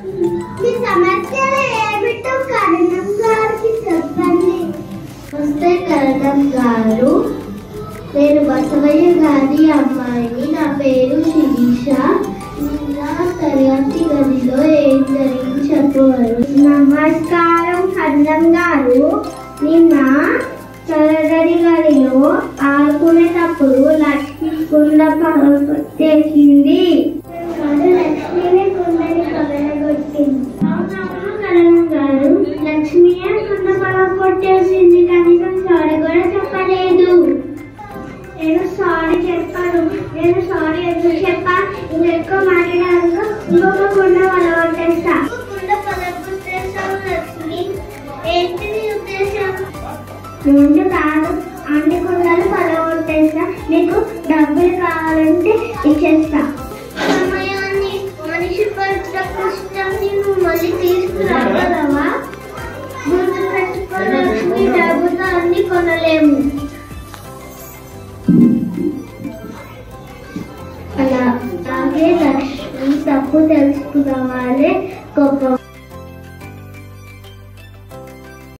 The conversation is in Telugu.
మీ సమస్యలు ఏమిటో కరణం గారికి చెప్పండి. నమస్తే కరణం గారు, నేను బసవయ్య గారి అమ్మాయిని. నా పేరు శిరీష. నా తరగతి గదిలో ఏం జరిగింది చెప్పగలరు? నమస్కారం కరణం గారు. నిన్న తరగతి గదిలో ఆడుకునేటప్పుడు లక్ష్మి కుండ పగలగొట్టేసింది. లక్ష్మిని కుండని పగలగొట్టింది. అవునవును కరణం గారు, లక్ష్మియే కుండ పగలగొట్టేసింది. కనీసం సారీ కూడా చెప్పలేదు. నేను సారీ చెప్పాను. నేను సారీ ఎందుకు చెప్పా? ఇంకా ఎక్కువ మాట్లాడాక ఇంకొక కుండ పగలగొట్టేస్తా. కుండ పగలగొట్టేసావు లక్ష్మి, ఏంటి నీ ఉద్దేశం? ముందు కాదు, అన్ని కుండలు పగలగొట్టేస్తా. నీకు డబ్బులు కావాలంటే ఇచ్చేస్తా. సమయాన్ని మనిషి పడ్డ కష్టాన్ని నువ్వు మళ్ళీ తీసుకురాగలవా? గుర్తు పెట్టుకో లక్ష్మి, డబ్బుతో అన్ని కొనలేము. అలాగే లక్ష్మి తప్పు తెలుసుకున్న వాళ్ళే గొప్ప.